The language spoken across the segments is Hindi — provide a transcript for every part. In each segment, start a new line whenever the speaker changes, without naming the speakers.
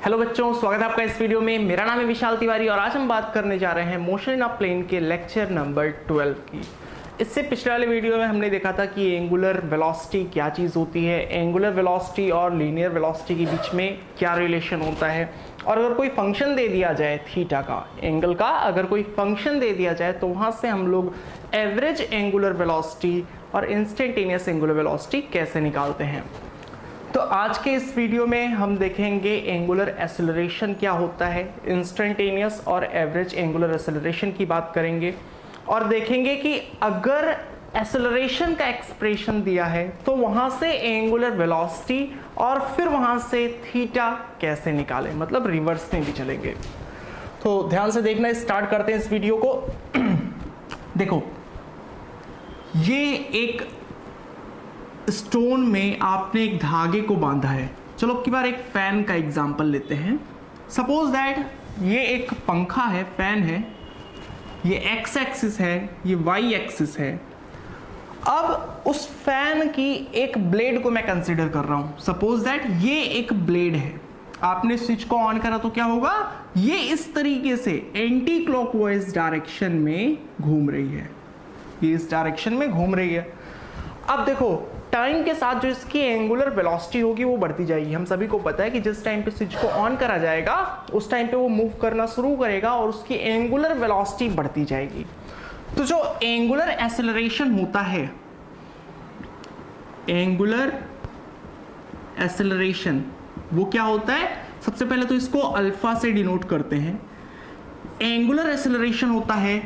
हेलो बच्चों, स्वागत है आपका इस वीडियो में। मेरा नाम है विशाल तिवारी और आज हम बात करने जा रहे हैं मोशन इन अ प्लेन के लेक्चर नंबर 12 की। इससे पिछले वाले वीडियो में हमने देखा था कि एंगुलर वेलोसिटी क्या चीज़ होती है, एंगुलर वेलोसिटी और लीनियर वेलोसिटी के बीच में क्या रिलेशन होता है, और अगर कोई फंक्शन दे दिया जाए थीटा का, एंगल का अगर कोई फंक्शन दे दिया जाए तो वहाँ से हम लोग एवरेज एंगुलर वेलोसिटी और इंस्टेंटेनियस एंगुलर वेलोसिटी कैसे निकालते हैं। तो आज के इस वीडियो में हम देखेंगे एंगुलर एक्सेलरेशन क्या होता है, इंस्टेंटेनियस और एवरेज एंगुलर एक्सेलरेशन की बात करेंगे और देखेंगे कि अगर एक्सेलरेशन का एक्सप्रेशन दिया है तो वहां से एंगुलर वेलोसिटी और फिर वहां से थीटा कैसे निकालें, मतलब रिवर्स में भी चलेंगे। तो ध्यान से देखना, स्टार्ट करते हैं इस वीडियो को। देखो, ये एक स्टोन में आपने एक धागे को बांधा है। चलो अब की बार एक फैन का एग्जांपल लेते हैं। सपोज दैट ये एक पंखा है, फैन है, ये एक्स एक्सिस है, ये वाई एक्सिस है। अब उस फैन की एक ब्लेड को मैं कंसीडर कर रहा हूं। सपोज दैट ये एक ब्लेड है, आपने स्विच को ऑन करा तो क्या होगा, ये इस तरीके से एंटी क्लॉकवाइज डायरेक्शन में घूम रही है, ये इस डायरेक्शन में घूम रही है। अब देखो, टाइम के साथ जो इसकी एंगुलर वेलोसिटी होगी वो बढ़ती जाएगी। हम सभी को पता है कि जिस टाइम पे स्विच को ऑन करा जाएगा उस टाइम पे वो मूव करना शुरू करेगा और उसकी एंगुलर वेलोसिटी बढ़ती जाएगी। तो जो एंगुलर एक्सेलरेशन होता है, एंगुलर एक्सेलरेशन वो क्या होता है, सबसे पहले तो इसको अल्फा से डिनोट करते हैं। एंगुलर एक्सेलरेशन होता है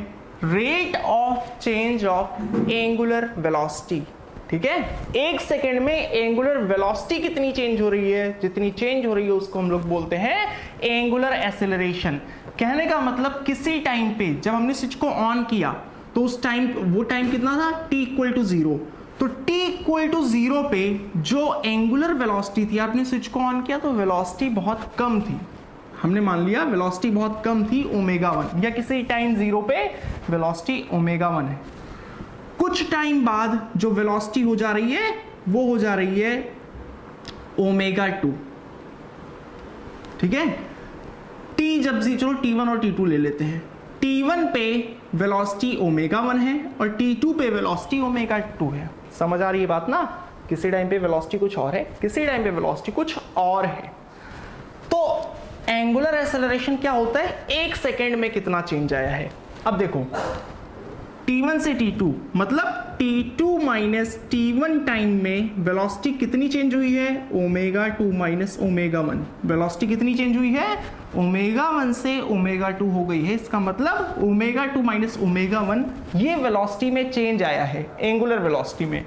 rate of change of angular velocity. ठीक है, एक सेकेंड में एंगुलर वेलोसिटी कितनी चेंज हो रही है, जितनी चेंज हो रही है उसको हम लोग बोलते हैं एंगुलर एक्सेलरेशन। कहने का मतलब किसी टाइम पे जब हमने स्विच को ऑन किया तो उस टाइम, वो टाइम कितना था, t इक्वल टू 0। तो t इक्वल टू 0 पे जो एंगुलर वेलोसिटी थी, आपने स्विच को ऑन किया तो वेलोसिटी बहुत कम थी, हमने मान लिया वेलोसिटी बहुत कम थी, ω1, या किसी टाइम 0 पे वेलोसिटी ω1 है। कुछ टाइम बाद जो वेलोसिटी हो जा रही है वो हो जा रही है ω2। ठीक है, t जब से, चलो t1 और t2 ले लेते हैं। t1 पे वेलोसिटी ω1 है और t2 पे वेलोसिटी ω2 है। समझ आ रही है बात ना, किसी टाइम पे वेलोसिटी कुछ और है, किसी टाइम पे वेलोसिटी कुछ और है। तो एंगुलर एक्सेलरेशन क्या होता है, एक सेकेंड में कितना चेंज आया है। अब देखो, t1 से t2 मतलब t2 माइनस t1 टाइम में वेलोसिटी कितनी चेंज हुई है, ω2 माइनस ω1। वेलोसिटी कितनी चेंज हुई है, ω1 से ω2 हो गई है। इसका मतलब ω2 माइनस ω1 ये वेलोसिटी में चेंज आया है, एंगुलर वेलोसिटी में।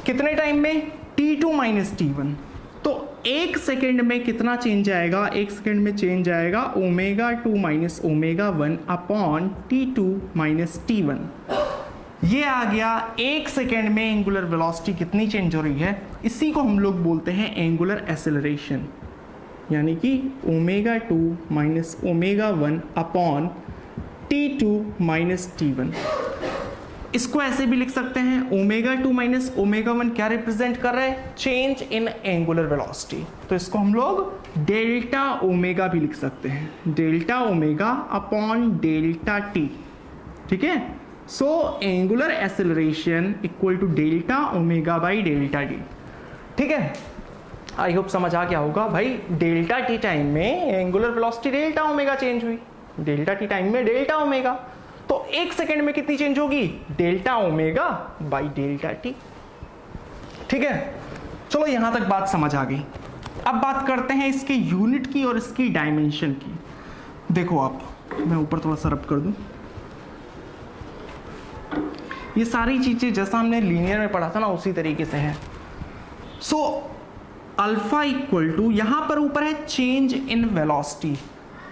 कितने टाइम में, t2 माइनस t1। तो एक सेकेंड में कितना चेंज आएगा, एक सेकेंड में चेंज आएगा ω2 minus ω1 upon t2 minus t1। ये आ गया एक सेकेंड में एंगुलर वेलोसिटी कितनी चेंज हो रही है। इसी को हम लोग बोलते हैं एंगुलर एक्सेलरेशन, यानी कि ω2 minus ω1 upon t2 minus t1। इसको ऐसे भी लिख सकते हैं, ω2 माइनस ω1 क्या रिप्रेजेंट कर रहा है, चेंज इन एंगुलर वेलोसिटी। तो इसको हम लोग डेल्टा ओमेगा भी लिख सकते हैं, delta omega upon delta T. ठीक है, so angular acceleration equal to delta omega by delta T. ठीक है, आई होप समझ आ गया होगा भाई। डेल्टा टी टाइम में angular velocity delta omega change हुई, डेल्टा टी टाइम में डेल्टा ओमेगा। तो एक सेकेंड में कितनी चेंज होगी, delta omega by delta T. ठीक है, चलो यहां तक बात समझ आ गई। अब बात करते हैं इसके यूनिट की और इसकी डायमेंशन की। देखो आप, मैं ऊपर थोड़ा सा रब कर दूं। ये सारी चीजें जैसा हमने लीनियर में पढ़ा था ना उसी तरीके से है। सो अल्फा इक्वल टू, यहां पर ऊपर है change in velocity,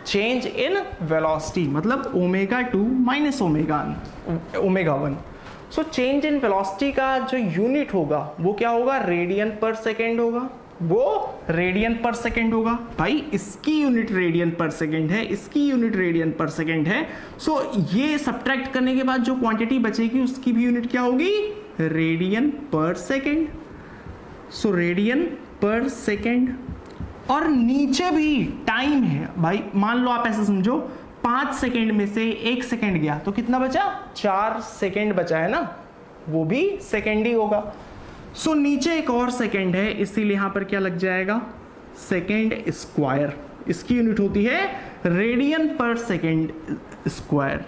change in velocity मतलब ω2 minus ω1। So change in velocity का जो यूनिट होगा वो क्या होगा, रेडियन पर सेकेंड होगा, वो रेडियन पर सेकेंड होगा। भाई इसकी यूनिट रेडियन पर सेकेंड है, इसकी यूनिट रेडियन पर सेकेंड है। सो ये सब्ट्रैक्ट करने के बाद जो क्वांटिटी बचेगी उसकी भी यूनिट क्या होगी, रेडियन पर सेकेंड। सो रेडियन पर सेकेंड और नीचे भी टाइम है भाई, मान लो आप ऐसे समझो 5 सेकेंड में से 1 सेकेंड गया तो कितना बचा, 4 सेकेंड बचा है ना, वो भी सेकेंड ही होगा। सो नीचे एक और सेकेंड है, इसीलिए यहां पर क्या लग जाएगा, सेकेंड स्क्वायर। इसकी यूनिट होती है रेडियन पर सेकेंड स्क्वायर।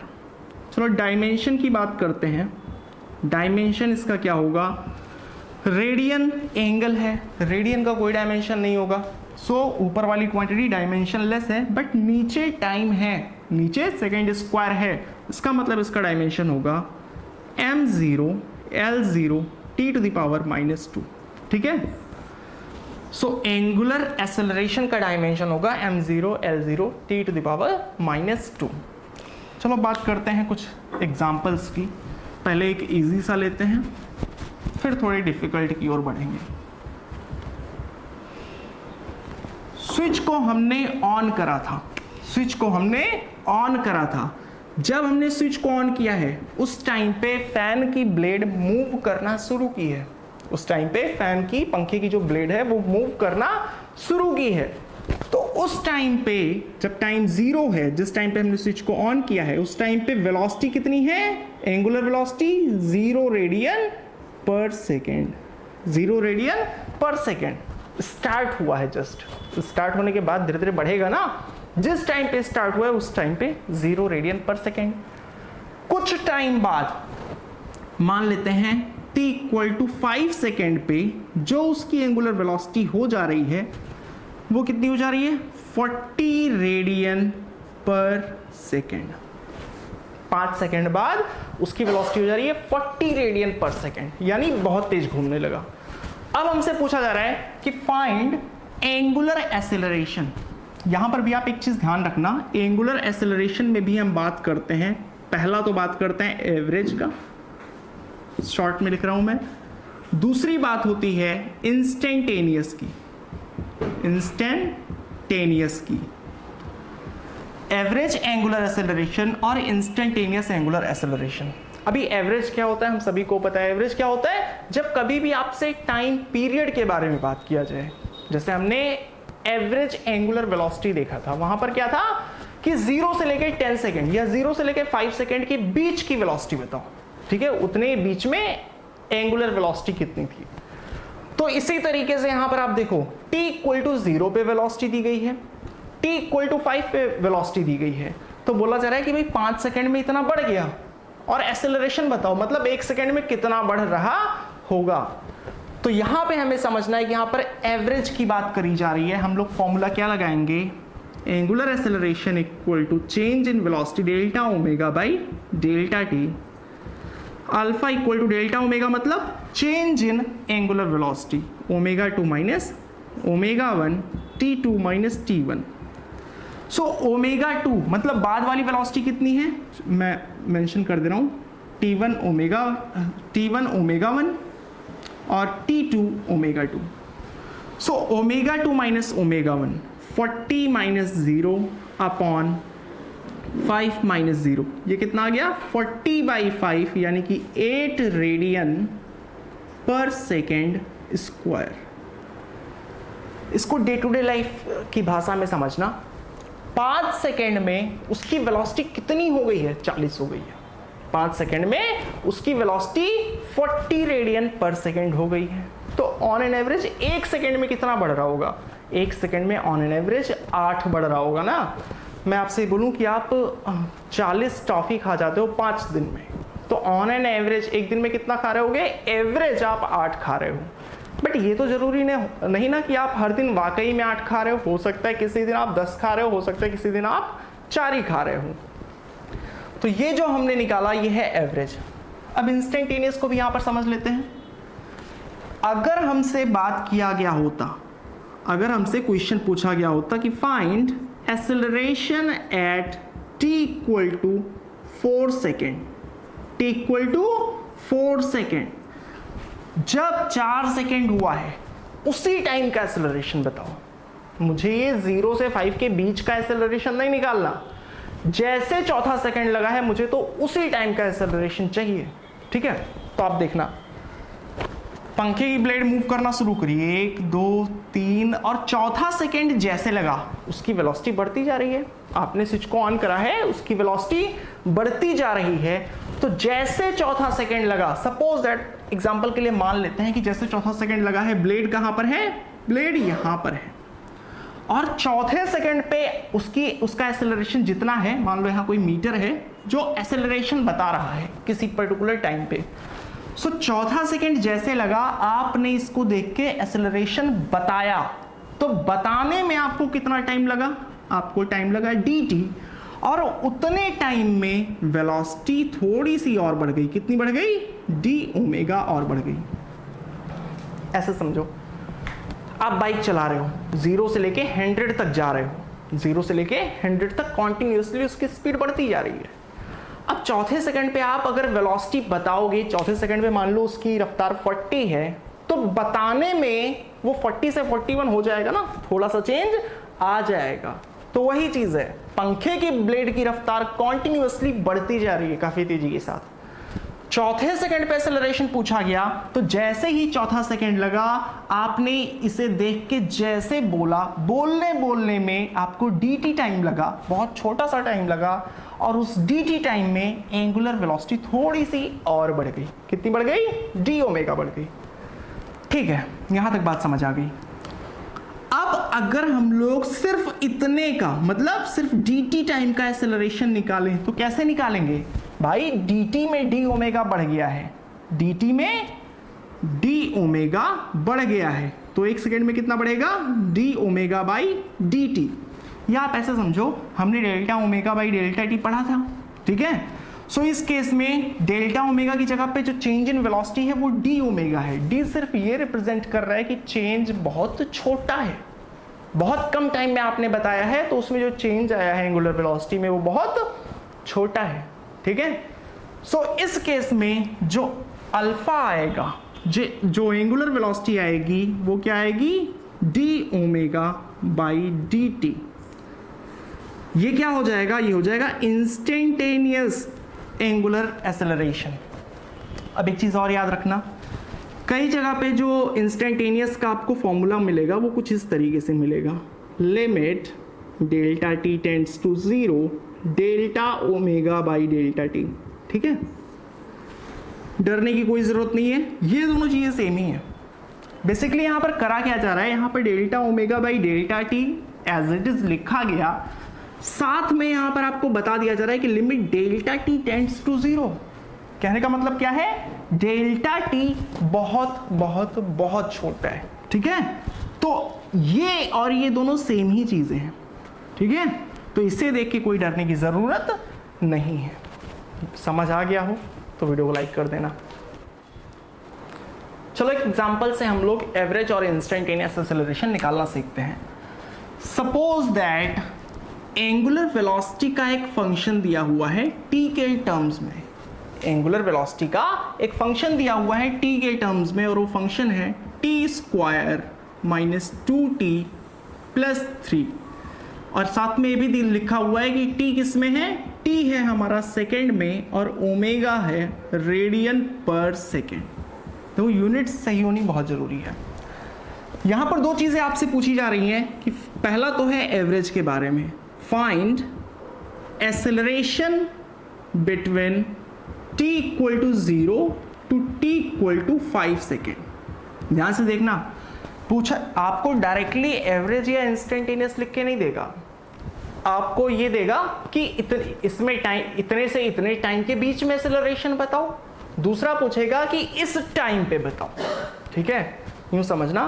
चलो डायमेंशन की बात करते हैं। डायमेंशन इसका क्या होगा, रेडियन एंगल है, रेडियन का कोई डायमेंशन नहीं होगा। सो ऊपर वाली क्वांटिटी डायमेंशन लेस है, बट नीचे टाइम है, नीचे सेकेंड स्क्वायर है, इसका मतलब इसका डायमेंशन होगा m0 L0 t to the power -2। ठीक है, सो एंगुलर एक्सेलरेशन का डायमेंशन होगा m0 L0 t to the power -2। चलो बात करते हैं कुछ एग्जाम्पल्स की। पहले एक इजी सा लेते हैं, फिर थोड़ी डिफिकल्ट की ओर बढ़ेंगे। स्विच को हमने ऑन करा था, स्विच को हमने ऑन करा था। जब हमने स्विच को ऑन किया है उस टाइम पे फैन की ब्लेड मूव करना शुरू की है, उस टाइम पे फैन की, पंखे की जो ब्लेड है वो मूव करना शुरू की है। तो उस टाइम पे जब टाइम 0 है, जिस टाइम पे हमने स्विच को ऑन किया है, उस टाइम पे वेलोसिटी कितनी है, angular velocity 0 radian per second, 0 radian per second. Start हुआ है, जस्ट स्टार्ट होने के बाद धीरे धीरे बढ़ेगा ना, जिस टाइम पे स्टार्ट हुआ है उस टाइम पे 0 रेडियन पर सेकेंड। कुछ टाइम बाद मान लेते हैं t = 5 सेकेंड पे जो उसकी एंगुलर वेलोसिटी हो जा रही है वो कितनी हो जा रही है, 40 रेडियन पर सेकेंड। 5 सेकेंड बाद उसकी वेलोसिटी हो जा रही है 40 रेडियन पर सेकेंड, यानी बहुत तेज घूमने लगा। अब हमसे पूछा जा रहा है कि फाइंड एंगुलर एक्सेलरेशन। यहां पर भी आप एक चीज ध्यान रखना, एंगुलर एक्सेलरेशन में भी हम बात करते हैं, पहला तो बात करते हैं एवरेज का, शॉर्ट में लिख रहा हूं मैं। दूसरी बात होती है इंस्टेंटेनियस की, इंस्टेंटेनियस की, एवरेज एंगुलर एक्सेलरेशन और इंस्टेंटेनियस एंगुलर एक्सेलरेशन। अभी एवरेज क्या होता है हम सभी को पता है। एवरेज क्या होता है, जब कभी भी आपसे टाइम पीरियड के बारे में बात किया जाए, जैसे हमने एवरेज एंगुलर वेलोसिटी देखा था, वहां पर क्या था कि 0 से लेकर 10 सेकेंड या 0 से लेकर 5 सेकेंड के बीच की वेलोसिटी बताओ, ठीक है, उतने बीच में एंगुलर वेलोसिटी कितनी थी। तो इसी तरीके से यहां पर आप देखो t = 0 पे वेलोसिटी दी गई है, t = 5 पे वेलोसिटी दी गई है, तो बोला जा रहा है कि भाई 5 सेकेंड में इतना बढ़ गया, और एक्सेलरेशन बताओ, मतलब 1 सेकेंड में कितना बढ़ रहा होगा। तो यहां पे हमें समझना है कि यहां पर एवरेज की बात करी जा रही है। हम लोग फॉर्मूला क्या लगाएंगे, angular acceleration = change in velocity delta omega by delta T. Alpha = delta omega मतलब change in angular velocity, ω2 minus ω1 t2 minus t1। So ω2 मतलब बाद वाली वेलोसिटी कितनी है, मैं मेंशन कर दे रहा हूं, t1 ω1 और t2 ω2। सो ω2 माइनस ω1 40 माइनस 0 अपॉन 5 माइनस 0, ये कितना आ गया 40/5 यानी कि 8 रेडियन पर सेकेंड स्क्वायर। इसको डे टू डे लाइफ की भाषा में समझना, 5 सेकेंड में उसकी वेलोसिटी कितनी हो गई है, 40 हो गई है। 5 सेकेंड में उसकी वेलोसिटी 40 रेडियन पर सेकेंड हो गई है। तो ऑन एन एवरेज 1 सेकेंड में कितना बढ़ रहा होगा, 1 सेकेंड में ऑन एन एवरेज 8 बढ़ रहा होगा ना। मैं आपसे बोलूं कि आप 40 टॉफी खा जाते हो 5 दिन में, तो ऑन एन एवरेज एक दिन में कितना खा रहे होगे, एवरेज आप 8 खा रहे हो। बट ये तो जरूरी नहीं ना कि आप हर दिन वाकई में 8 खा रहे हो सकता है किसी दिन आप 10 खा रहे हो सकता है किसी दिन आप 4 ही खा रहे हो। तो ये जो हमने निकाला ये है एवरेज। अब इंस्टेंटेनियस को भी यहां पर समझ लेते हैं। अगर हमसे बात किया गया होता, अगर हमसे क्वेश्चन पूछा गया होता कि find acceleration at t = 4 second, t = 4 second, जब 4 सेकेंड हुआ है उसी टाइम का एक्सेलरेशन बताओ। मुझे ये 0 से 5 के बीच का एक्सेलरेशन नहीं निकालना, जैसे चौथा सेकेंड लगा है मुझे तो उसी टाइम का एक्सेलरेशन चाहिए, ठीक है। तो आप देखना पंखे की ब्लेड मूव करना शुरू करिए, 1 2 3 और चौथा सेकंड जैसे लगा उसकी वेलोसिटी बढ़ती जा रही है। आपने स्विच को ऑन करा है, उसकी वेलोसिटी बढ़ती जा रही है। तो जैसे चौथा सेकंड लगा, सपोज दैट एग्जांपल के लिए मान लेते हैं कि जैसे चौथा सेकंड लगा है, ब्लेड कहां पर है, ब्लेड यहां पर है, और चौथे सेकंड पे उसका एक्सेलरेशन जितना है, मान लो यहां कोई मीटर है जो एक्सेलरेशन बता रहा है किसी पर्टिकुलर टाइम पे। सो चौथा सेकंड जैसे लगा, आपने इसको देख के एक्सेलरेशन बताया, तो बताने में आपको कितना टाइम लगा, आपको टाइम लगा dt, और उतने टाइम में वेलोसिटी थोड़ी सी और बढ़ गई। कितनी बढ़ गई, d ओमेगा और बढ़ गई। ऐसे समझो, आप बाइक चला रहे हो, 0 से लेके 100 तक जा रहे हो, 0 से लेके 100 तक कॉन्टिन्यूसली उसकी स्पीड बढ़ती जा रही है। अब चौथे सेकंड पे आप अगर वेलोसिटी बताओगे, चौथे सेकंड पे मान लो उसकी रफ्तार 40 है, तो बताने में वो 40 से 41 हो जाएगा ना, थोड़ा सा चेंज आ जाएगा। तो वही चीज है, पंखे की ब्लेड की रफ्तार कॉन्टिन्यूसली बढ़ती जा रही है काफी तेजी के साथ। चौथे सेकंड पे एक्सेलरेशन पूछा गया, तो जैसे ही चौथा सेकंड लगा, आपने इसे देख के जैसे बोला, बोलने में आपको dt टाइम लगा, बहुत छोटा सा टाइम लगा, और उस dt टाइम में एंगुलर वेलोसिटी थोड़ी सी और बढ़ गई। कितनी बढ़ गई, d ओमेगा बढ़ गई। ठीक है, यहां तक बात समझ आ गई। अब अगर हम लोग सिर्फ इतने का, मतलब सिर्फ dt टाइम का एक्सेलरेशन निकालें, तो कैसे निकालेंगे भाई, dt में d ओमेगा बढ़ गया है, dt में d ओमेगा बढ़ गया है, तो एक सेकेंड में कितना बढ़ेगा, d ओमेगा बाई dt। या आप ऐसे समझो, हमने delta omega by delta T पढ़ा था, ठीक है। सो इस केस में डेल्टा ओमेगा की जगह पे जो चेंज इन वेलोसिटी है वो d ओमेगा है। d सिर्फ ये रिप्रेजेंट कर रहा है कि चेंज बहुत छोटा है, बहुत कम टाइम में आपने बताया है, तो उसमें जो चेंज आया है एंगुलर वेलोसिटी में वो बहुत छोटा है, ठीक है। सो इस केस में जो अल्फा आएगा, जो एंगुलर वेलोसिटी आएगी वो क्या आएगी, d ओमेगा बाई dt। ये क्या हो जाएगा, ये हो जाएगा इंस्टेंटेनियस एंगुलर एक्सेलरेशन। अब एक चीज और याद रखना, कई जगह पे जो इंस्टेंटेनियस का आपको फॉर्मूला मिलेगा वो कुछ इस तरीके से मिलेगा, limit delta T tends to 0 delta omega by delta T. ठीक है, डरने की कोई जरूरत नहीं है, ये दोनों चीजें सेम ही है। बेसिकली यहां पर करा क्या जा रहा है, यहां पर delta omega by delta T as it is लिखा गया, साथ में यहां पर आपको बता दिया जा रहा है कि limit delta T tends to 0। कहने का मतलब क्या है, डेल्टा टी बहुत बहुत बहुत छोटा है, ठीक है। तो ये और ये दोनों सेम ही चीजें हैं, ठीक है। तो इसे देख के कोई डरने की जरूरत नहीं है। समझ आ गया हो तो वीडियो को लाइक कर देना। चलो एक एग्जांपल से हम लोग एवरेज और इंस्टेंटेनियस एक्सेलरेशन निकालना सीखते हैं। सपोज दैट एंगुलर वेलोसिटी का एक फंक्शन दिया हुआ है t के टर्म्स में, एंगुलर वेलोसिटी का एक फंक्शन दिया हुआ है t के टर्म्स में, और वो फंक्शन है t square minus 2t plus 3, और साथ में ये भी लिखा हुआ है कि t किस में है, t है हमारा सेकेंड में, और ओमेगा है रेडियन पर सेकेंड। तो यूनिट सही होनी बहुत जरूरी है। यहां पर दो चीजें आपसे पूछी जा रही हैं कि पहला तो है एवरेज के बारे में, find acceleration between t equal to 0 to t equal to 5 second. ध्यान से देखना, पूछा आपको डायरेक्टली एवरेज या इंस्टेंटेनियस लिख के नहीं देगा, आपको ये देगा कि इसमें टाइम, इतने से इतने टाइम के बीच में एक्सेलरेशन बताओ। दूसरा पूछेगा कि इस टाइम पे बताओ, ठीक है। यूं समझना,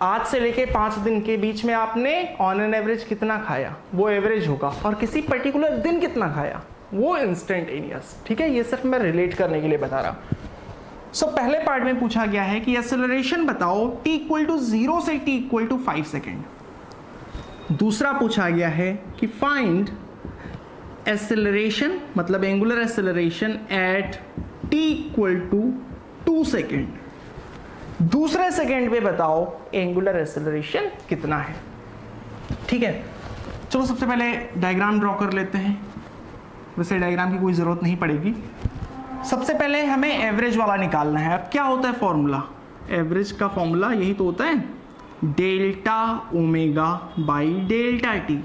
आज से लेके 5 दिन के बीच में आपने ऑन एन एवरेज कितना खाया, वो एवरेज होगा, और किसी पर्टिकुलर दिन कितना खाया वो इंस्टेंटेनियस, ठीक है। ये सिर्फ मैं रिलेट करने के लिए बता रहा। सो पहले पार्ट में पूछा गया है कि एक्सेलरेशन बताओ t इक्वल टू 0 से t इक्वल टू 5 सेकेंड। दूसरा पूछा गया है कि फाइंड एक्सेलरेशन, मतलब angular acceleration at t equal to 2 second. दूसरे सेकेंड पे बताओ एंगुलर एक्सेलरेशन कितना है, ठीक है। चलो सबसे पहले डायग्राम ड्रॉ कर लेते हैं, वैसे डायग्राम की कोई ज़रूरत नहीं पड़ेगी। सबसे पहले हमें एवरेज वाला निकालना है। अब क्या होता है फॉर्मूला, एवरेज का फॉर्मूला यही तो होता है, delta omega by delta T.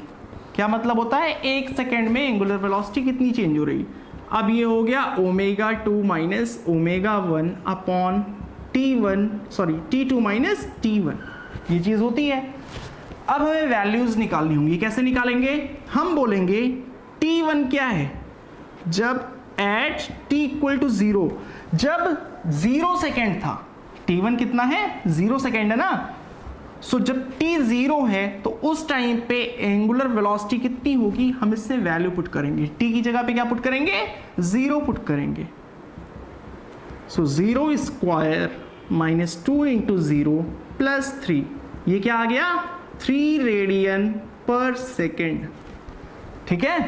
क्या मतलब होता है, एक सेकेंड में एंगुलर वेलोसिटी कितनी चेंज हो रही। अब ये हो गया omega 2 minus omega 1 upon T2 minus T1, ये चीज होती है। अब हमें वैल्यूज निकालनी होंगी। कैसे निकालेंगे, हम बोलेंगे T1 क्या है, जब एट t इक्वल टू 0, जब 0 सेकेंड था। T1 कितना है, 0 सेकेंड है ना। सो जब t 0 है तो उस टाइम पे एंगुलर वेलोसिटी कितनी होगी, हम इससे वैल्यू पुट करेंगे। t की जगह पे क्या पुट करेंगे, 0 पुट करेंगे। सो 0 स्क्वायर माइनस 2 इंटू 0 प्लस 3, ये क्या आ गया, 3 रेडियन पर सेकेंड। ठीक है,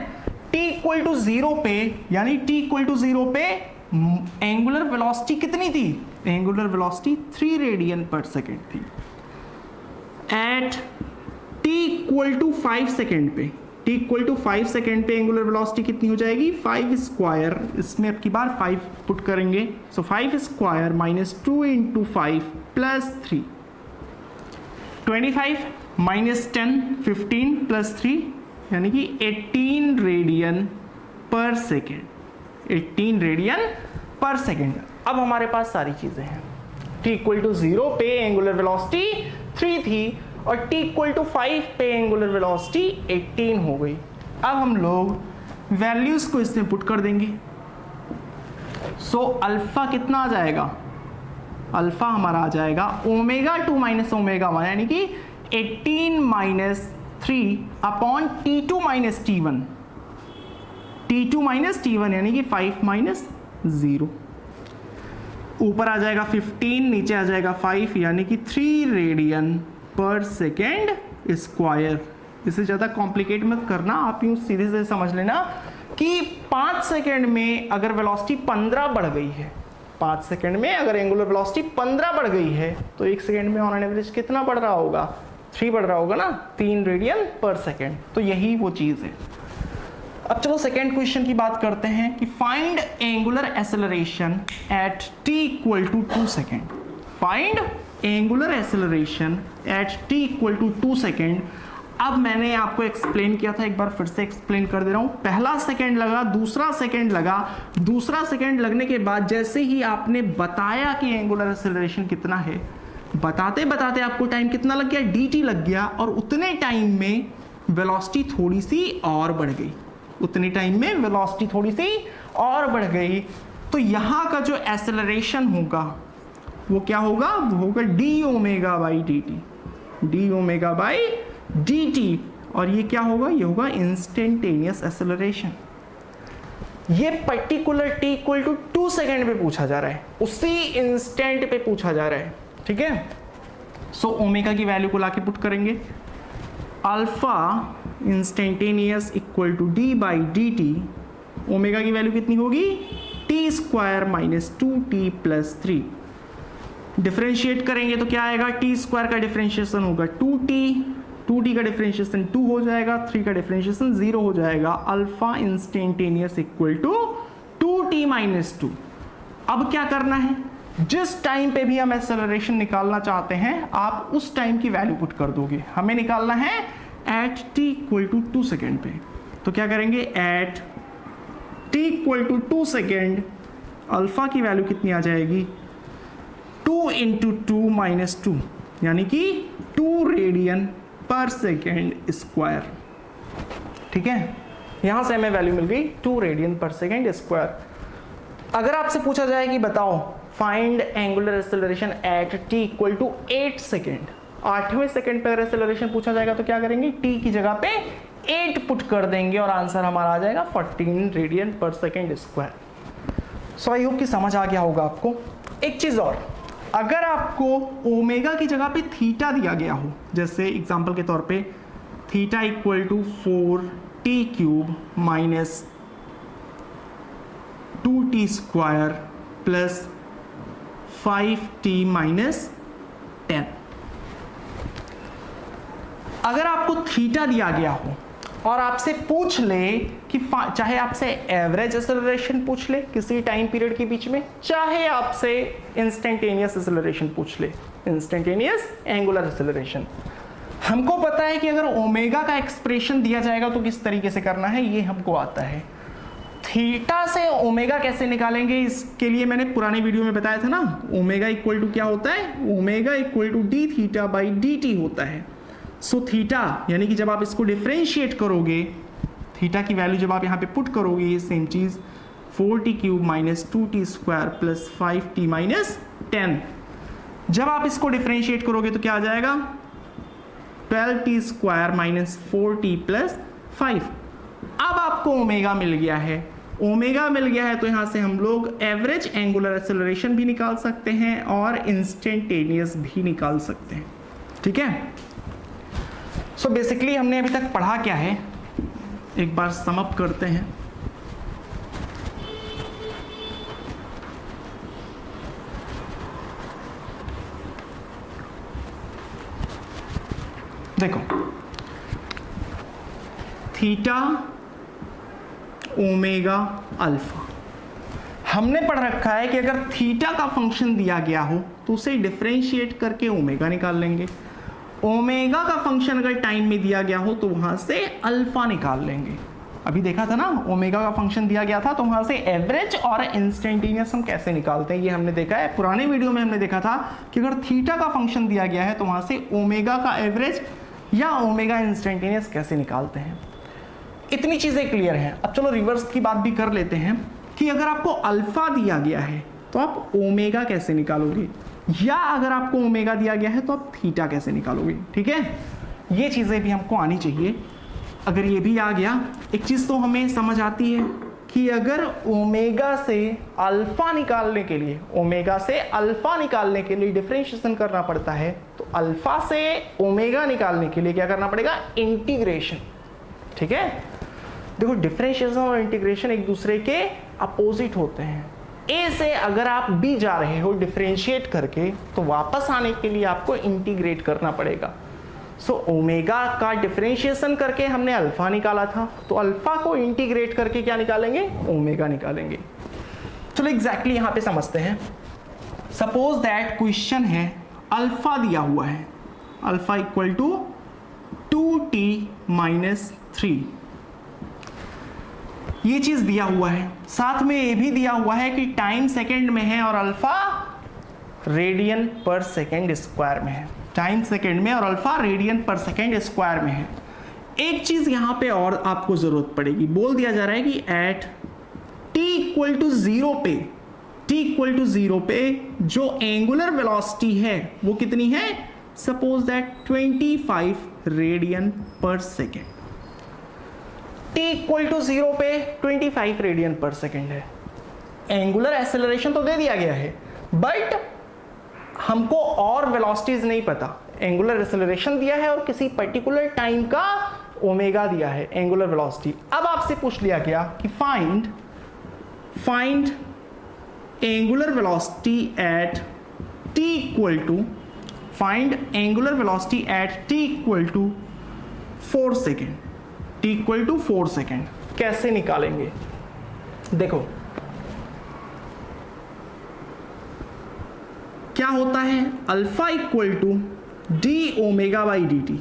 t इक्वल टू 0 पे, यानी t इक्वल टू 0 पे एंगुलर वेलोसिटी कितनी थी, angular velocity 3 radian per second थी। At t equal to 5 second पे, t इक्वल टू 5 सेकेंड पे एंगुलर वेलोसिटी कितनी हो जाएगी, 5 स्क्वायर, इसमें अब की बार 5 पुट करेंगे। सो 5 square minus 2 into 5 plus 3, 25 minus 10 15 plus 3, यानी कि 18 radian per second, 18 radian per second. अब हमारे पास सारी चीजें हैं। t इक्वल टू 0 पे एंगुलर वेलोसिटी 3 थी और t इक्वल टू 5 पे एंगुलर वेलोसिटी 18 हो गई। अब हम लोग वैल्यूज को इसमें पुट कर देंगे। सो अल्फा कितना आ जाएगा, अल्फा हमारा आ जाएगा ओमेगा 2 माइनस ओमेगा 1, यानी कि 18 minus 3 upon T2 minus T1, T2 minus T1 यानी कि 5 माइनस 0। ऊपर आ जाएगा 15, नीचे आ जाएगा 5, यानी कि 3 रेडियन पर सेकेंड स्क्वायर। इससे ज़्यादा कॉम्प्लिकेट मत करना, आप यूँ सीधे से समझ लेना कि 5 सेकेंड में अगर वेलोसिटी 15 बढ़ गई है, 5 सेकेंड में अगर एंगुलर वेलोसिटी 15 बढ़ गई है तो 1 सेकेंड में ऑन एन एवरेज कितना बढ़ रहा होगा, 3 बढ़ रहा होगा ना, 3 रेडियन पर सेकेंड। तो यही वो चीज़ है। अब चलो सेकेंड क्वेश्चन की बात करते हैं कि find angular acceleration at t equal to 2 second. Find angular acceleration at t equal to 2 second. अब मैंने आपको एक्सप्लेन किया था, एक बार फिर से एक्सप्लेन कर दे रहा हूं। पहला सेकेंड लगा, दूसरा सेकेंड लगा, दूसरा सेकेंड लगने के बाद जैसे ही आपने बताया कि एंगुलर एक्सेलरेशन कितना है, बताते बताते आपको टाइम कितना लग गया, dt लग गया, और उतने टाइम में वेलोसिटी थोड़ी सी और बढ़ गई, उतने टाइम में वेलोसिटी थोड़ी सी और बढ़ गई। तो यहां का जो एक्सेलरेशन होगा वो क्या होगा, वो होगा D omega by D T, D omega by D T. और ये क्या होगा, ये होगा इंस्टेंटेनियस एक्सेलरेशन। ये particular t equal to 2 second पे पूछा जा रहा है, उसी इंस्टेंट पे पूछा जा रहा है। ठीक है, सो ओमेगा की वैल्यू को लाके पुट करेंगे। Alpha instantaneous equal to D by D T, omega की वैल्यू कितनी होगी, T square minus 2t plus 3। Differentiate करेंगे तो क्या आएगा, टी स्क्वायर का डिफरेंशिएशन होगा 2t का डिफरेंशिएशन 2 हो जाएगा, 3 का डिफरेंशिएशन 0 हो जाएगा। Alpha instantaneous equal to 2t minus 2। अब क्या करना है, जिस टाइम पे भी हम एक्सेलरेशन निकालना चाहते हैं आप उस टाइम की वैल्यू पुट कर दोगे। हमें निकालना है at t equal to 2 second पे, तो क्या करेंगे, at t equal to 2 second alpha की वैल्यू कितनी आ जाएगी, 2 इंटू 2 माइनस 2, यानी कि 2 रेडियन पर सेकेंड स्क्वायर। ठीक है, यहां से हमें वैल्यू मिल गई 2 रेडियन पर सेकेंड स्क्वायर। अगर आपसे पूछा जाए कि बताओ find angular acceleration at t equal to 8 second, 8वें सेकेंड पर एक्सेलरेशन पूछा जाएगा तो क्या करेंगे, t की जगह पे 8 पुट कर देंगे और आंसर हमारा आ जाएगा 14 radian per second square. So I hope कि समझ आ गया होगा आपको। एक चीज और, अगर आपको ओमेगा की जगह पे थीटा दिया गया हो, जैसे एग्जांपल के तौर पे theta equal to 4t cube minus 2t square plus 5t minus 10। अगर आपको थीटा दिया गया हो और आपसे पूछ ले कि चाहे आपसे एवरेज एक्सेलरेशन पूछ ले किसी टाइम पीरियड के बीच में, चाहे आपसे इंस्टेंटेनियस एक्सेलरेशन पूछ ले, इंस्टेंटेनियस एंगुलर एक्सेलरेशन, हमको पता है कि अगर ओमेगा का एक्सप्रेशन दिया जाएगा तो किस तरीके से करना है, ये हमको आता है। थीटा से ओमेगा कैसे निकालेंगे, इसके लिए मैंने पुराने वीडियो में बताया था ना, ओमेगा इक्वल टू क्या होता है, omega equal to D theta by D T होता है। सो थीटा यानी कि जब आप इसको डिफरेंशिएट करोगे, थीटा की वैल्यू जब आप यहाँ पे पुट करोगे, ये सेम चीज 4t cube minus 2t square plus 5t minus 10, जब आप इसको डिफरेंशिएट करोगे तो क्या आ जाएगा, 12t square minus 4t plus 5। अब आपको ओमेगा मिल गया है, ओमेगा मिल गया है तो यहां से हम लोग एवरेज एंगुलर एक्सेलरेशन भी निकाल सकते हैं और इंस्टेंटेनियस भी निकाल सकते हैं। ठीक है, सो बेसिकली हमने अभी तक पढ़ा क्या है, एक बार सम अप करते हैं। देखो, थीटा ओमेगा अल्फा, हमने पढ़ रखा है कि अगर थीटा का फंक्शन दिया गया हो तो उसे डिफरेंशिएट करके ओमेगा निकाल लेंगे, ओमेगा का फंक्शन अगर टाइम में दिया गया हो तो वहां से अल्फा निकाल लेंगे। अभी देखा था ना, ओमेगा का फंक्शन दिया गया था तो वहां से एवरेज और इंस्टेंटेनियस हम कैसे निकालते हैं, ये हमने देखा है। पुराने वीडियो में हमने देखा था कि अगर थीटा का फंक्शन दिया गया है तो वहां से ओमेगा का एवरेज या ओमेगा इंस्टेंटेनियस कैसे निकालते हैं। इतनी चीजें क्लियर हैं। अब चलो रिवर्स की बात भी कर लेते हैं कि अगर आपको अल्फा दिया गया है तो आप ओमेगा कैसे निकालोगे, या अगर आपको ओमेगा दिया गया है तो आप थीटा कैसे निकालोगे। ठीक है, ये चीजें भी हमको आनी चाहिए। अगर ये भी आ गया, एक चीज तो हमें समझ आती है कि अगर ओमेगा से अल्फा निकालने के लिए, ओमेगा से अल्फा निकालने के लिए डिफरेंशिएशन करना पड़ता है, तो अल्फा से ओमेगा निकालने के लिए क्या करना पड़ेगा, इंटीग्रेशन। ठीक है, देखो डिफरेंशिएशन और इंटीग्रेशन एक दूसरे के अपोजिट होते हैं। ए से अगर आप बी जा रहे हो डिफरेंशिएट करके, तो वापस आने के लिए आपको इंटीग्रेट करना पड़ेगा। सो ओमेगा का डिफरेंशिएशन करके हमने अल्फा निकाला था, तो अल्फा को इंटीग्रेट करके क्या निकालेंगे, ओमेगा निकालेंगे। चलो एग्जैक्टली यहां पे समझते हैं। सपोज दैट क्वेश्चन है, अल्फा दिया हुआ है, alpha equal to 2t minus 3, ये चीज दिया हुआ है। साथ में ये भी दिया हुआ है कि टाइम सेकंड में है और अल्फा रेडियन पर सेकंड स्क्वायर में है, टाइम सेकंड में और अल्फा रेडियन पर सेकंड स्क्वायर में है। एक चीज यहां पे और आपको जरूरत पड़ेगी, बोल दिया जा रहा है कि एट t इक्वल टू 0 पे, t इक्वल टू 0 पे जो एंगुलर वेलोसिटी है वो कितनी है, suppose that 25 radian per second. t equal to 0 पे 25 रेडियन पर सेकेंड है। एंगुलर एक्सेलरेशन तो दे दिया गया है, बट हमको और वेलोसिटीज नहीं पता। एंगुलर एक्सेलरेशन दिया है और किसी पर्टिकुलर टाइम का ओमेगा दिया है, एंगुलर वेलोसिटी। अब आपसे पूछ लिया गया कि find angular velocity at t equal to, find angular velocity at t equal to 4 second, t equal to 4 second. कैसे निकालेंगे, देखो क्या होता है, alpha equal to D omega by D T,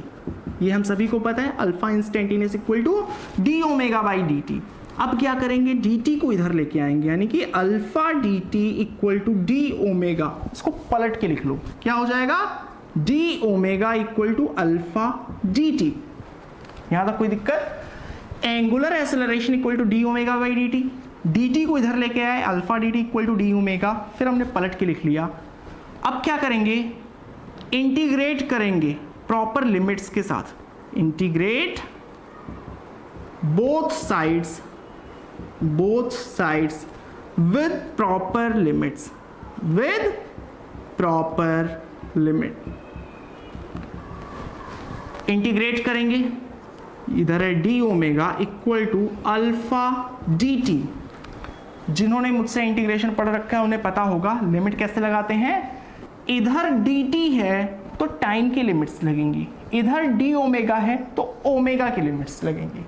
ये हम सभी को पता है, alpha instantaneous equal to D omega by D T. अब क्या करेंगे, डी टी को इधर लेके आएंगे, यानी कि alpha d t equal to D omega, इसको पलट के लिख लो, क्या हो जाएगा, d omega equal to alpha d t. यहां तक कोई दिक्कत, angular acceleration equal to D omega by D T, d t को इधर लेके आए, alpha d t equal to D omega, फिर हमने पलट के लिख लिया। अब क्या करेंगे, इंटीग्रेट करेंगे प्रॉपर लिमिट्स के साथ, integrate both sides with proper limits, integrate करेंगे, इधर है d omega equal to alpha d t. जिन्होंने मुझसे इंटीग्रेशन पढ़ रखा है उन्हें पता होगा लिमिट कैसे लगाते हैं, इधर dt है तो टाइम की लिमिट्स लगेंगी, इधर डी ओमेगा है तो ओमेगा की लिमिट्स लगेंगी,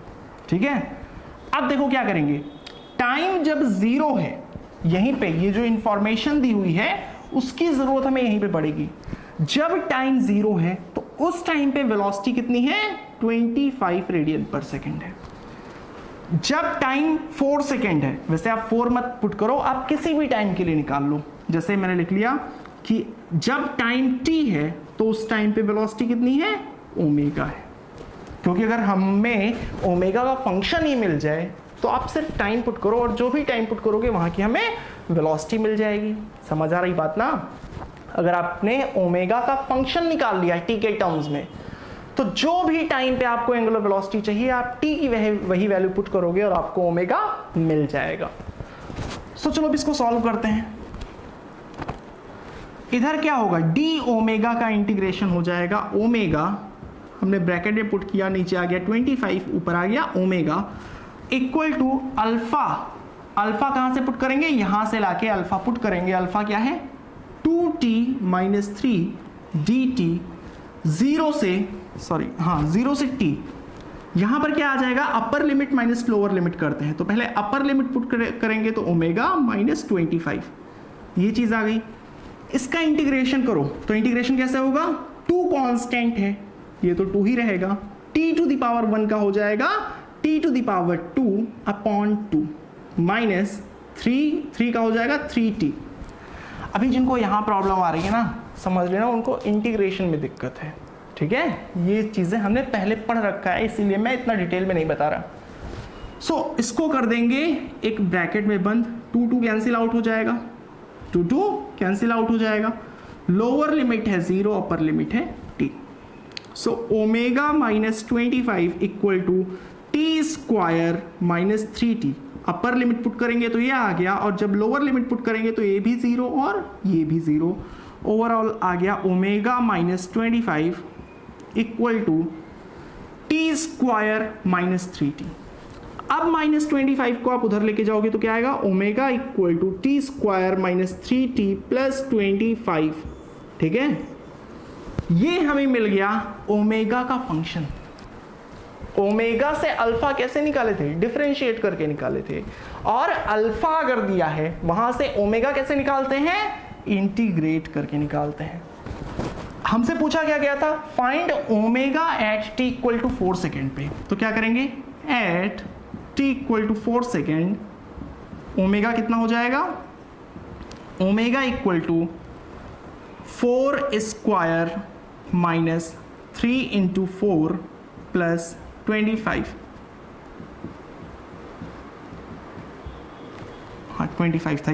ठीक है। अब देखो क्या करेंगे, टाइम जब 0 है यहीं पे ये जो इंफॉर्मेशन दी हुई है उसकी जरूरत हमें यहीं पे पड़ेगी। जब टाइम 0 है तो उस टाइम पे वेलोसिटी कितनी है, 25 रेडियन पर सेकेंड है। जब टाइम 4 सेकेंड है, वैसे आप 4 मत पुट करो, आप किसी भी टाइम के लिए निकाल लो। जैसे मैंने लिख लिया कि जब टाइम t है तो उस टाइम पे वेलोसिटी कितनी है, ओमेगा है। क्योंकि अगर हमें ओमेगा का फंक्शन ही मिल जाए तो आप सिर्फ टाइम पुट करो और जो भी टाइम पुट करोगे वहां की हमें वेलोसिटी मिल जाएगी। समझ आ रही बात ना। अगर आपने ओमेगा का फंक्शन निकाल लिया टी के टर्म्स में तो जो भी टाइम पे आपको एंगुलर वेलोसिटी चाहिए आप टी की वही वैल्यू पुट करोगे और आपको ओमेगा मिल जाएगा। सो चलो अब इसको सॉल्व करते हैं। इधर क्या होगा, डी ओमेगा का इंटीग्रेशन हो जाएगा, ओमेगा हमने ब्रैकेट में पुट किया, नीचे आ गया 25, ऊपर आ गया omega equal to alpha. Alpha कहां से पुट करेंगे, यहां से लाके अल्फा पुट करेंगे। अल्फा क्या है, 2t - 3 dt 0 से t। यहां पर क्या आ जाएगा, upper limit minus lower limit करते हैं। तो पहले अपर लिमिट पुट करेंगे तो ओमेगा -25, ये चीज आ गई। इसका इंटीग्रेशन करो तो इंटीग्रेशन कैसे होगा, 2 कांस्टेंट है ये तो 2 ही रहेगा, t⁻1 का हो जाएगा t⁻2/2 माइनस 3 का हो जाएगा 3t। अभी जिनको यहां प्रॉब्लम आ रही है ना, समझ लेना उनको इंटीग्रेशन में दिक्कत है, ठीक है। ये चीजें हमने पहले पढ़ रखा है इसीलिए मैं इतना डिटेल में नहीं बता रहा। सो इसको कर देंगे एक ब्रैकेट में बंद, 2 कैंसिल आउट हो जाएगा, 2 कैंसिल आउट हो जाएगा। लोअर लिमिट है 0, अपर लिमिट है t। So omega -25 equal to t² - 3t। Upper limit put करेंगे तो ये आ गया और जब लोअर लिमिट पुट करेंगे तो ये भी 0 और ये भी 0। ओवरऑल आ गया omega -25 equal to t² - 3t। अब -25 को आप उधर लेके जाओगे तो क्या आएगा, omega equal to t² - 3t plus 25, ठीक है। ये हमें मिल गया ओमेगा का फंक्शन। ओमेगा से अल्फा कैसे निकाले थे, डिफरेंशिएट करके निकाले थे। और अल्फा अगर दिया है वहां से ओमेगा कैसे निकालते हैं, इंटीग्रेट करके निकालते हैं। हमसे पूछा क्या गया था, find omega eight t = 4 second पे। तो क्या करेंगे, एट t = 4 सेकेंड ओमेगा कितना हो जाएगा, omega equal to 4² minus 3 × 4 plus 25। हाँ 25 था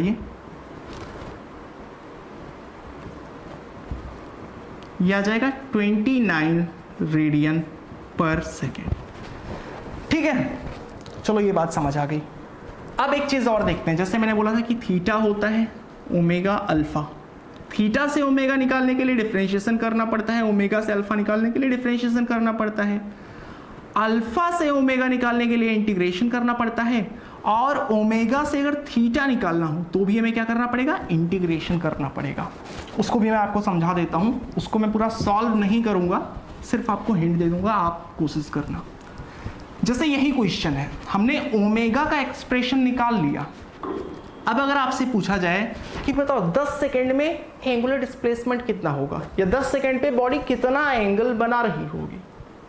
ये आ जाएगा 29 रेडियन पर सेकेंड, ठीक है। चलो ये बात समझ आ गई। अब एक चीज और देखते हैं, जैसे मैंने बोला था कि थीटा होता है ओमेगा अल्फा। थीटा से ओमेगा निकालने के लिए डिफरेंशिएशन करना पड़ता है, ओमेगा से अल्फा निकालने के लिए डिफरेंशिएशन करना पड़ता है, अल्फा से ओमेगा निकालने के लिए इंटीग्रेशन करना पड़ता है, और ओमेगा से अगर थीटा निकालना हो तो भी हमें क्या करना पड़ेगा, इंटीग्रेशन करना पड़ेगा। उसको भी मैं आपको समझा देता हूं, उसको मैं पूरा सॉल्व नहीं करूंगा, सिर्फ आपको हिंट दे दूंगा, आप कोशिश करना। जैसे यही क्वेश्चन है, हमने ओमेगा का एक्सप्रेशन निकाल लिया। अब अगर आपसे पूछा जाए कि बताओ 10 सेकेंड में एंगुलर डिस्प्लेसमेंट कितना होगा, या 10 सेकेंड पे बॉडी कितना एंगल बना रही होगी,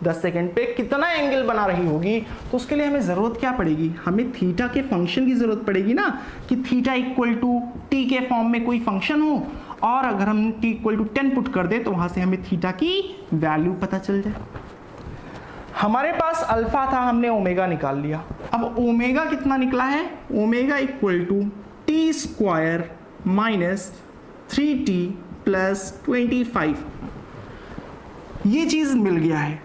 10 सेकेंड पे कितना एंगल बना रही होगी, तो उसके लिए हमें ज़रूरत क्या पड़ेगी, हमें थीटा के फंक्शन की ज़रूरत पड़ेगी ना, कि थीटा इक्वल टू टी के फॉर्म में कोई फंक्शन हो, और अगर हम t इक्वल टू 10 पुट कर दे तो वहाँ से हमें थीटा की वैल्यू पता चल जाए। हमारे पास अल्फा था, हमने ओमेगा निकाल लिया। अब ओमेगा कितना निकला है, omega equal to t² minus 3t plus 25, ये चीज़ मिल गया है।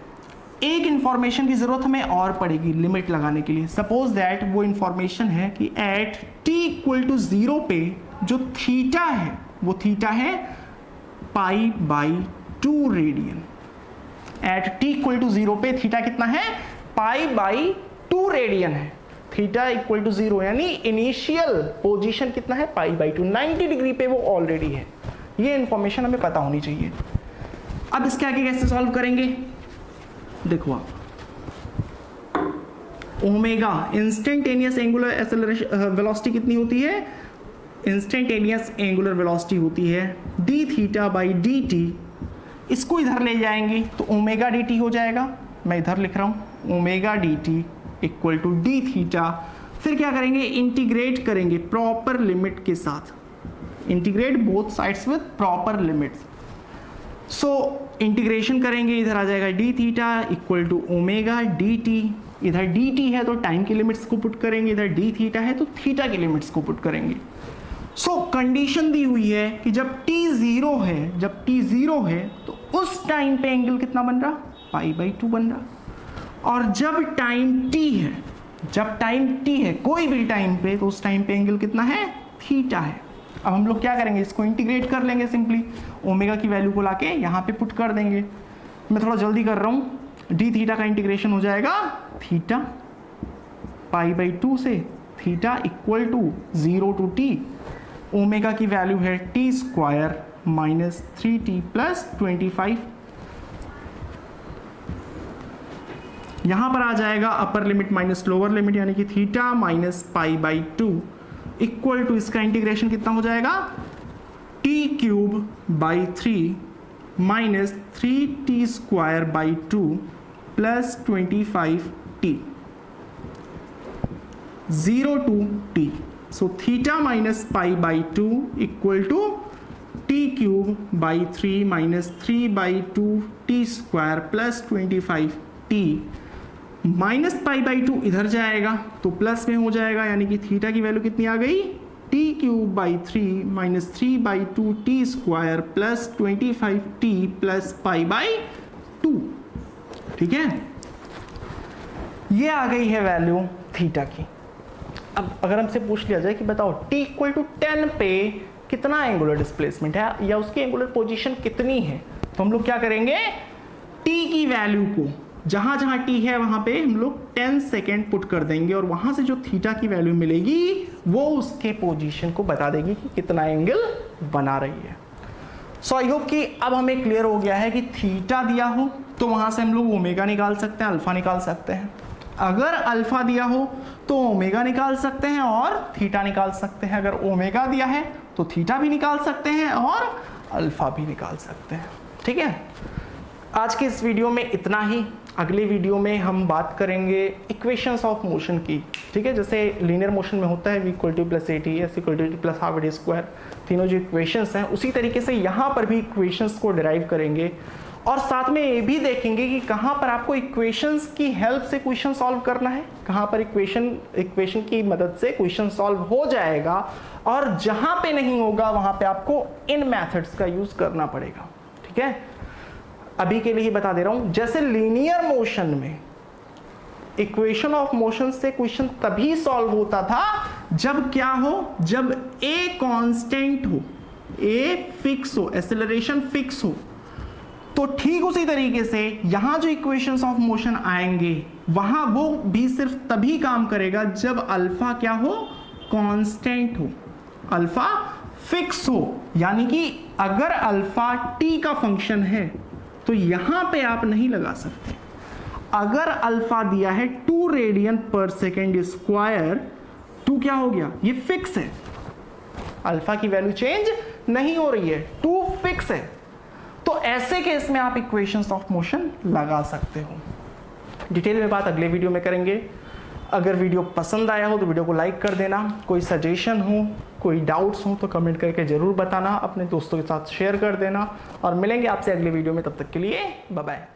एक इंफॉर्मेशन की जरूरत हमें और पड़ेगी लिमिट लगाने के लिए। सपोज दैट वो इंफॉर्मेशन है कि एट t = 0 पे जो थीटा है वो थीटा है π/2 रेडियन। एट t = 0 पे थीटा कितना है, π/2 रेडियन है। थीटा इक्वल टू 0 यानी इनिशियल पोजीशन कितना है, π/2, 90 डिग्री पे वो ऑलरेडी है। ये इंफॉर्मेशन हमें पता होनी चाहिए। अब इसके आगे कैसे सॉल्व करेंगे, देखो आप, omega instantaneous angular acceleration velocity कितनी होती है, इंस्टेंटेनियस एंगुलर वेलोसिटी होती है D theta by D T. इसको इधर ले जाएंगे तो ओमेगा डी टी हो जाएगा, मैं इधर लिख रहा हूं omega d t equal to D theta. फिर क्या करेंगे, इंटीग्रेट करेंगे प्रॉपर लिमिट के साथ, integrate both sides with proper limits. So integration करेंगे, इधर आ जाएगा d theta equal to omega d t. इधर डी टी है तो टाइम की लिमिट्स को पुट करेंगे, इधर डी थीटा है तो थीटा की लिमिट्स को पुट करेंगे। सो कंडीशन दी हुई है कि जब t जीरो है, जब t जीरो है तो उस टाइम पे एंगल कितना बन रहा, पाई बाई 2 बन रहा। और जब टाइम t है, जब टाइम t है कोई भी टाइम पे, तो उस टाइम पे एंगल कितना है, थीटा है। अब हम लोग क्या करेंगे, इसको इंटीग्रेट कर लेंगे, सिंपली ओमेगा की वैल्यू को लाके यहाँ पे पुट कर देंगे। मैं थोड़ा जल्दी कर रहा हूँ, डी थीटा का इंटीग्रेशन हो जाएगा थीटा पाई बाई 2 से theta equal to 0 to t, omega की वैल्यू है t square minus 3t plus 25। यहां पर आ जाएगा upper limit minus lower limit, यानी कि theta minus pi by 2 equal to, इसका इंटीग्रेशन कितना हो जाएगा, t cube by 3 minus 3t square by 2 plus 25t 0 to t। So theta minus pi by 2 equal to t cube by 3 minus 3 by 2 T square plus 25t। Minus pi by 2 इधर जाएगा तो प्लस में हो जाएगा, यानी कि थीटा की वैल्यू कितनी आ गई, T cube by 3 minus 3 by 2 T square plus 25t plus pi by 2। ठीक है, ये आ गई है वैल्यू थीटा की। अब अगर हमसे पूछ लिया जाए कि बताओ t इक्वल टू 10 पे कितना एंगुलर डिस्प्लेसमेंट है या उसकी एंगुलर पोजीशन कितनी है, तो हम लोग क्या करेंगे, t की वैल्यू को जहां जहां t है वहां पे हम लोग 10 सेकेंड पुट कर देंगे और वहां से जो थीटा की वैल्यू मिलेगी वो उसके पोजीशन को बता देगी कि कितना एंगल बना रही है। सो आई होप कि अब हमें क्लियर हो गया है कि थीटा दिया हो तो वहां से हम लोग ओमेगा निकाल सकते हैं, अल्फा निकाल सकते हैं। अगर अल्फा दिया हो तो ओमेगा निकाल सकते हैं और थीटा निकाल सकते हैं। अगर ओमेगा दिया है तो थीटा भी निकाल सकते हैं और अल्फा भी निकाल सकते हैं। ठीक है, आज के इस वीडियो में इतना ही। अगले वीडियो में हम बात करेंगे इक्वेशंस ऑफ मोशन की। ठीक है, जैसे लीनियर मोशन में होता है v equal two plus AT, s equal two plus half AT square, तीनों जो इक्वेशंस हैं उसी तरीके से यहाँ पर भी इक्वेशंस को डिराइव करेंगे और साथ में ये भी देखेंगे कि कहाँ पर आपको इक्वेशंस की हेल्प से क्वेश्चन सॉल्व करना है, कहाँ पर इक्वेशन की मदद से क्वेश्चन सॉल्व हो जाएगा और जहाँ पे नहीं होगा वहाँ पे आपको इन मेथड्स का यूज करना पड़ेगा। ठीक है, अभी के लिए ही बता दे रहा हूं, जैसे लीनियर मोशन में इक्वेशन ऑफ मोशन से क्वेश्चन तभी सॉल्व होता था जब क्या हो, जब a कांस्टेंट हो, a फिक्स हो, एक्सेलरेशन फिक्स हो। तो ठीक उसी तरीके से यहां जो इक्वेशंस ऑफ मोशन आएंगे वहां वो भी सिर्फ तभी काम करेगा जब अल्फा क्या हो, कांस्टेंट हो, अल्फा फिक्स हो। यानी कि अगर अल्फा t का फंक्शन है तो यहां पे आप नहीं लगा सकते। अगर अल्फा दिया है 2 रेडियन पर सेकेंड स्क्वायर, 2 क्या हो गया, ये फिक्स है, अल्फा की वैल्यू चेंज नहीं हो रही है, 2 फिक्स है। तो ऐसे केस में आप इक्वेशंस ऑफ मोशन लगा सकते हो। डिटेल में बात अगले वीडियो में करेंगे। अगर वीडियो पसंद आया हो तो वीडियो को लाइक कर देना, कोई सजेशन हो, कोई डाउट्स हो तो कमेंट करके जरूर बताना, अपने दोस्तों के साथ शेयर कर देना और मिलेंगे आपसे अगले वीडियो में। तब तक के लिए बाय बाय।